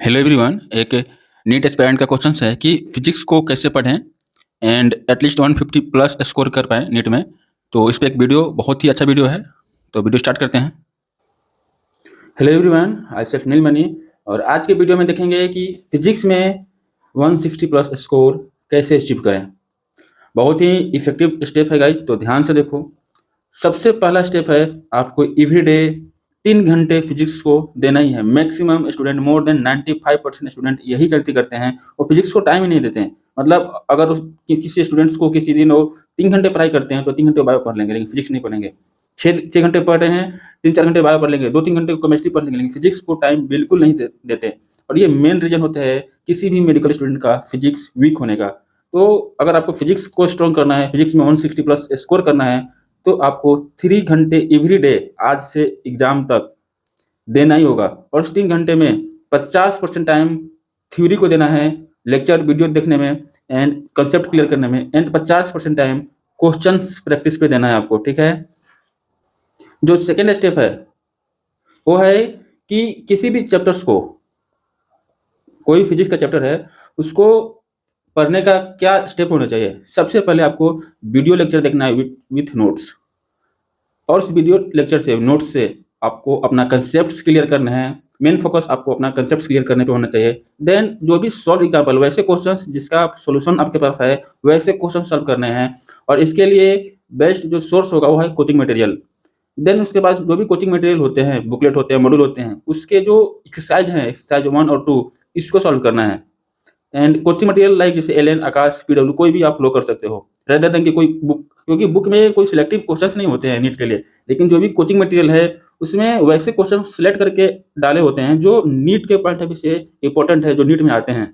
Hello everyone. एक NEET aspirant का question है कि फिजिक्स को कैसे पढ़ें एंड एटलीस्ट 150 प्लस स्कोर कर पाएँ नीट में। तो इस पे एक वीडियो, बहुत ही अच्छा वीडियो है, तो वीडियो स्टार्ट करते हैं। हेलो एवरीवन, आई सेल्फ नीलमणि और आज के वीडियो में देखेंगे कि फिजिक्स में 160 प्लस स्कोर कैसे अचीव करें। बहुत ही इफेक्टिव स्टेप है गाइज, तो ध्यान से देखो। सबसे पहला स्टेप है आपको एवरीडे 3 घंटे फिजिक्स को देना ही है। Maximum student, more than 95% student यही गलती करते हैं, वो फिजिक्स को टाइम ही नहीं देते हैं। मतलब अगर किसी स्टूडेंट्स को किसी दिन वो 3 घंटे पढ़ाई करते हैं तो 3 घंटे बायो पढ़ लेंगे, लेकिन फिजिक्स नहीं पढ़ेंगे। 6 घंटे पढ़ रहे हैं, 3-4 घंटे बायो पढ़ लेंगे, 2-3 घंटे केमिस्ट्री पढ़ लेंगे, लेकिन फिजिक्स को टाइम बिल्कुल नहीं देते। और ये मेन रीजन होता है किसी भी मेडिकल स्टूडेंट का फिजिक्स वीक होने का। तो अगर आपको फिजिक्स को स्ट्रॉन्ग करना है, फिजिक्स में 160 प्लस स्कोर करना है, तो आपको 3 घंटे एवरी डे आज से एग्जाम तक देना ही होगा। और उस 3 घंटे में 50% टाइम थ्योरी को देना है, लेक्चर वीडियो देखने में एंड कंसेप्ट क्लियर करने में, एंड 50% टाइम क्वेश्चंस प्रैक्टिस पे देना है आपको, ठीक है। जो सेकेंड स्टेप है वो है कि किसी भी चैप्टर्स को, कोई फिजिक्स का चैप्टर है उसको पढ़ने का क्या स्टेप होना चाहिए। सबसे पहले आपको वीडियो लेक्चर देखना है विथ नोट्स, और उस वीडियो लेक्चर से, नोट्स से आपको अपना कंसेप्ट्स क्लियर करना है। मेन फोकस आपको अपना कंसेप्ट्स क्लियर करने पे होना चाहिए। देन जो भी सॉल्व एग्जाम्पल, वैसे क्वेश्चंस जिसका सोल्यूशन आपके पास है वैसे क्वेश्चन सॉल्व करने हैं। और इसके लिए बेस्ट जो सोर्स होगा वो है कोचिंग मटेरियल। देन उसके बाद जो भी कोचिंग मटेरियल होते हैं, बुकलेट होते हैं, मॉड्यूल होते हैं, उसके जो एक्सरसाइज हैं, एक्सरसाइज 1 और 2, इसको सॉल्व करना है। एंड कोचिंग मटेरियल लाइक जैसे एल एन, आकाश, पीडब्ल्यू, कोई भी आप लो कर सकते हो, रेदर देन कि कोई बुक, क्योंकि बुक में कोई सिलेक्टिव क्वेश्चंस नहीं होते हैं नीट के लिए, लेकिन जो भी कोचिंग मटेरियल है उसमें वैसे क्वेश्चन सिलेक्ट करके डाले होते हैं जो नीट के पॉइंट ऑफ व्यू से इंपॉर्टेंट है, जो नीट में आते हैं।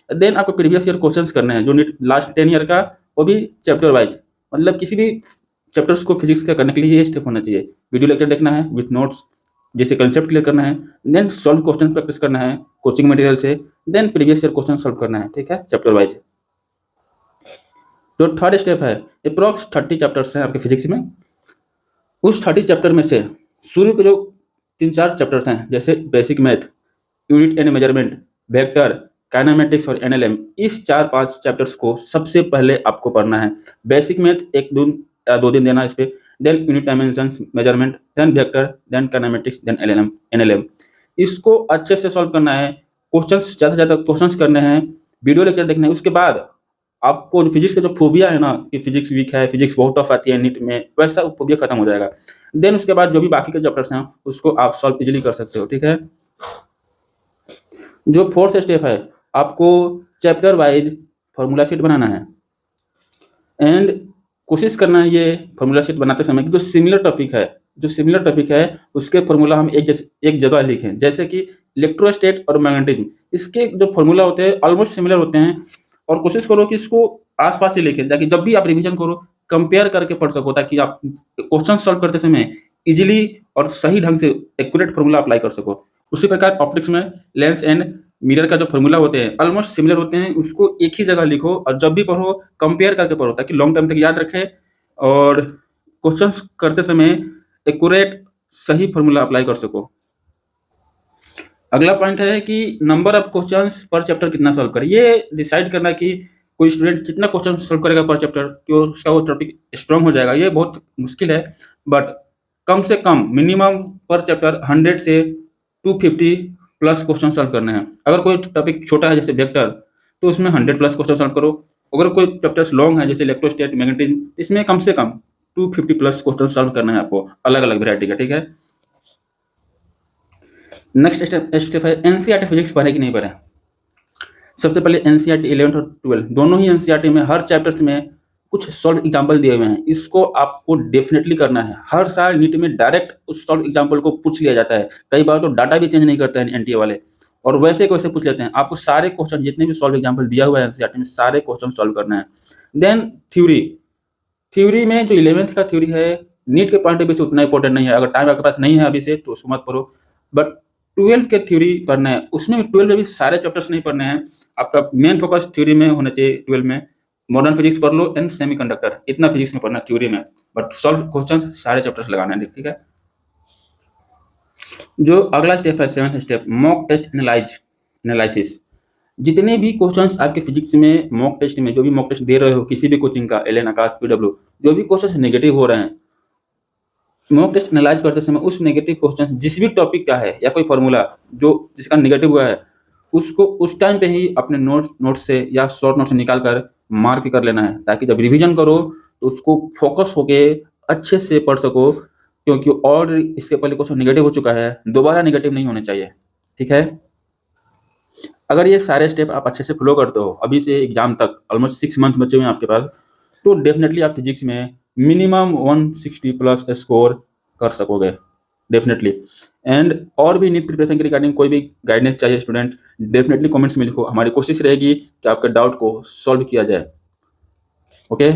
देन आपको प्रीवियस ईयर क्वेश्चंस करने हैं जो नीट लास्ट 10 ईयर का, वो भी चैप्टर वाइज। मतलब किसी भी चैप्टर्स को फिजिक्स का करने के लिए ये स्टेप होना चाहिए। वीडियो लेक्चर देखना है विथ नोट्स, जैसे कंसेप्ट क्लियर करना है, देन सॉल्व क्वेश्चन प्रैक्टिस करना है कोचिंग मटेरियल से, then previous year question solve करना है, ठीक है, चैप्टर वाइज। जो थर्ड स्टेप है, अप्रॉक्स 30 चैप्टर्स हैं आपके फिजिक्स में। उस 30 चैप्टर में से शुरू के जो 3-4 चैप्टर्स हैं, जैसे basic math, unit and measurement, vector, kinematics और एनएलएम, इस 4-5 चैप्टर्स को सबसे पहले आपको पढ़ना है। बेसिक मैथ 1-2 दिन देना इस पे, then unit dimensions, measurement, then vector, then kinematics, then NLM. इसको अच्छे से सॉल्व करना है, क्वेश्चंस ज़्यादा से ज़्यादा क्वेश्चंस करने हैं, वीडियो लेक्चर देखना है। उसके बाद आपको जो फिजिक्स का जो फोबिया है ना कि फिजिक्स वीक है, फिजिक्स बहुत टफ आती है नीट में, वैसा वो फोबिया खत्म हो जाएगा। देन उसके बाद जो भी बाकी के चैप्टर्स हैं उसको आप सॉल्व इजीली कर सकते हो, ठीक है। जो फोर्थ स्टेप है, आपको चैप्टर वाइज फॉर्मूला शीट बनाना है एंड कोशिश करना है ये फॉर्मूला शीट बनाते समय कि जो सिमिलर टॉपिक है उसके फॉर्मूला हम एक जगह लिखें। जैसे कि इलेक्ट्रोस्टैट और मैग्नेटिज्म, इसके जो फॉर्मूला होते हैं ऑलमोस्ट सिमिलर होते हैं, और कोशिश करो कि इसको आसपास ही लिखें ताकि जब भी आप रिवीजन करो कंपेयर करके पढ़ सको, ताकि आप क्वेश्चन सॉल्व करते समय इजीली और सही ढंग से एक्यूरेट फॉर्मूला अप्लाई कर सको। उसी प्रकार ऑप्टिक्स में लेंस एंड मिरर का जो फॉर्मूला होते हैं ऑलमोस्ट सिमिलर होते हैं, उसको एक ही जगह लिखो और जब भी पढ़ो कंपेयर करके पढ़ो ताकि लॉन्ग टर्म तक याद रखे और क्वेश्चंस करते समय एक्यूरेट सही फॉर्मूला अप्लाई कर सको। अगला पॉइंट है कि नंबर ऑफ क्वेश्चंस पर चैप्टर कितना सॉल्व करे। ये डिसाइड करना कि कोई स्टूडेंट कितना क्वेश्चन सॉल्व करेगा पर चैप्टर कि उसका वो टॉपिक स्ट्रांग हो जाएगा, ये बहुत मुश्किल है। बट कम से कम मिनिमम पर चैप्टर 100 से 250 प्लस क्वेश्चन सॉल्व करने हैं। अगर कोई टॉपिक छोटा है जैसे वेक्टर, तो उसमें 100 प्लस क्वेश्चन सॉल्व करो। अगर कोई चैप्टर्स लॉन्ग है जैसे इलेक्ट्रोस्टैट, मैग्नेटिज्म, इसमें कम से कम 250 प्लस क्वेश्चन सॉल्व करना है आपको, अलग अलग वेरायटी का, ठीक है। नेक्स्ट स्टेप है एनसीईआरटी फिजिक्स पढ़े कि नहीं पढ़े। सबसे पहले एनसीईआरटी 11 और 12 दोनों ही एनसीईआरटी में हर चैप्टर्स में कुछ सॉल्व एग्जाम्पल दिए हुए हैं, इसको आपको डेफिनेटली करना है। हर साल नीट में डायरेक्ट उस सॉल्व एग्जाम्पल को पूछ लिया जाता है, कई बार तो डाटा भी चेंज नहीं करते हैं एनटीए वाले, और वैसे वैसे पूछ लेते हैं। आपको सारे क्वेश्चन जितने भी सॉल्व एग्जाम्पल दिया हुआ है एनसीईआरटी में, सारे क्वेश्चन सॉल्व करना है। देन थ्योरी में जो 11th का थ्योरी है नीट के पॉइंट ऑफ व्यू से उतना इंपॉर्टेंट नहीं है, अगर टाइम आपके पास नहीं है अभी से तो उसको मत पढ़ो। बट 12 के थ्योरी पढ़ना है, उसमें 12 में भी सारे चैप्टर्स नहीं पढ़ने हैं, आपका मेन फोकस थ्योरी में होना चाहिए। 12 में मॉडर्न फिजिक्स पढ़ लो एंड सेमीकंडक्टर, इतना फिजिक्स में पढ़ना थ्योरी में, बट सॉल्व क्वेश्चन सारे चैप्टर्स लगाना है, ठीक है। जो अगला स्टेप है 7th step, mock test analyse analysis. जितने भी क्वेश्चंस आपके फिजिक्स में मॉक टेस्ट में जो भी मॉक टेस्ट दे रहे हो किसी भी कोचिंग का, एलएन, आकाश, पीडब्ल्यू, जो भी क्वेश्चंस नेगेटिव हो रहे हैं, मॉक टेस्ट एनालाइज करते समय उस नेगेटिव क्वेश्चन जिस भी टॉपिक का है या कोई फॉर्मूला जो जिसका नेगेटिव हुआ है, उसको उस टाइम पे ही अपने नोट्स से या शॉर्ट नोट से निकाल कर मार्क कर लेना है, ताकि जब रिवीजन करो तो उसको फोकस होके अच्छे से पढ़ सको, क्योंकि और इसके पहले क्वेश्चन नेगेटिव हो चुका है, दोबारा नेगेटिव नहीं होने चाहिए। ठीक है, अगर ये सारे स्टेप आप अच्छे से फॉलो करते हो अभी से एग्जाम तक, ऑलमोस्ट 6 मंथ बचे हुए हैं आपके पास, तो डेफिनेटली आप फिजिक्स में मिनिमम 160 प्लस स्कोर कर सकोगे डेफिनेटली। एंड और भी नीट प्रिपरेशन के रिगार्डिंग कोई भी गाइडेंस चाहिए स्टूडेंट, डेफिनेटली कमेंट्स में लिखो, हमारी कोशिश रहेगी कि आपके डाउट को सॉल्व किया जाए। ओके।